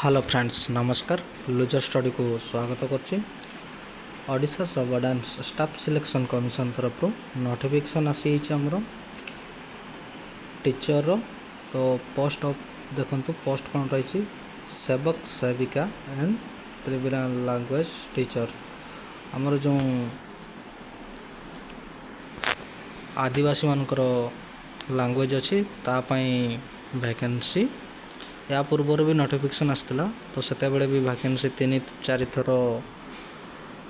Hello friends नमस्कार loser study को स्वागत करछि। Odisha subordinate staff selection commission तरफ नोटिफिकेशन आसी हमरो टीचर रो तो पोस्ट ऑफ देखंतु पोस्ट कोन रही सेवक सेविका एंड त्रिपुरा लैंग्वेज टीचर हमर जो आदिवासी मानकर लैंग्वेज अच्छी तापाई वैकेंसी या पूर्वर भी नोटिफिकेशन आसला तो सेते बेले भी वैकेंसी 3-4 थर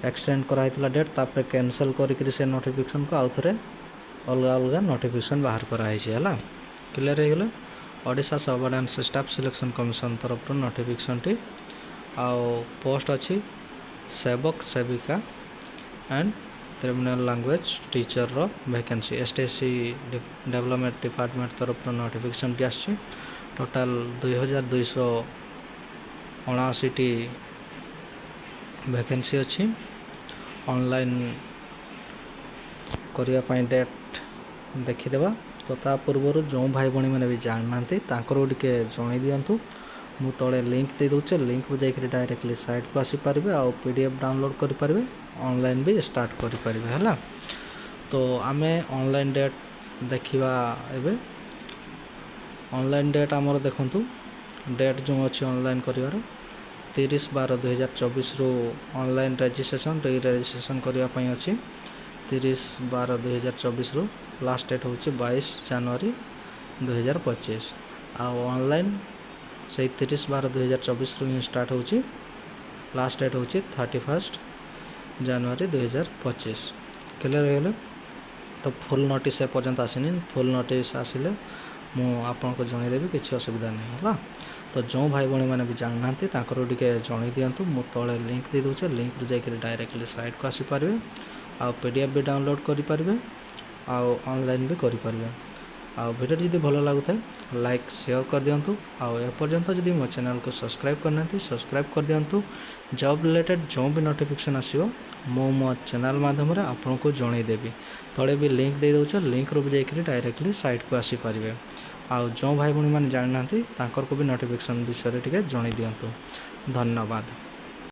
एक्सटेंड कराइला डेट तापर कैंसिल करिक से नोटिफिकेशन को आउ थे अलग अलग नोटिफिकेशन बाहर कराई है क्लियर हो गले। Odisha subordinate staff selection commission तरफ नोटिफिकेशन टी आउ पोस्ट अच्छी सेवक सेविका एंड ट्रिब्यूनल लैंग्वेज टीचर रो वैकेंसी एसटीएससी डेवलपमेंट डिपार्टमेंट तरफ नोटिफिकेशन टी आछि। टोटाल 2279 टी वैकेंसी अच्छी। ऑनलाइन करिया पाई डेट देखिदेवा तो ता पूर्व जो भाई भणी मैंने भी जानना टे जन दिंतु मु तले लिंक दे दूचे लिंक को जाकर डायरेक्टली साइट को आसी पारे आ पीडीएफ डाउनलोड करें ऑनलाइन भी स्टार्ट करें है। तो आमे ऑनलाइन डेट देखा एवं ऑनलाइन डेट आमर देखंतु डेट जो अच्छी ऑनलाइन करिवार 30/12/2024 रु ऑनलाइन रजिस्ट्रेशन रजिस्ट्रेशन करने अच्छी 30/12/2024 रु लास्ट डेट हूँ 22 जनवरी 2025 आ ऑनलाइन से 30/12/2024 रु स्टार्ट हो लास्ट डेट हूँ 31 जनवरी 2025 क्लियर हो। तो फुल नोटिस ए पर्यंत आसनी फुल नोटिस आसिले मु आपन को जनईदेवी किसी असुविधा नहीं है। तो जो भाई भणी मैंने भी जानना टे जन दिंतु मु तले लिंक दे दूचे लिंक रू जाकर डायरेक्टली साइट को आसीपारे आ पीडीएफ भी डाउनलोड करें आउ ऑनलाइन भी करें। आ वीडियो जब भल लगुए लाइक शेयर कर दिंतु आउ एपर्यंत जब मो चैनल को सब्सक्राइब करना सब्सक्राइब कर दिंतु। जॉब रिलेटेड जो भी नोटिफिकेशन आसो मो चैनल माध्यम आपन को जनईदेवी तले भी लिंक दे दूचे लिंक रू भी जाकर डायरेक्टली साइट को आसीपारे आउ जो भाई भणी मैंने जानना को भी नोटिफिकेशन विषय टे जन दिंतु। धन्यवाद।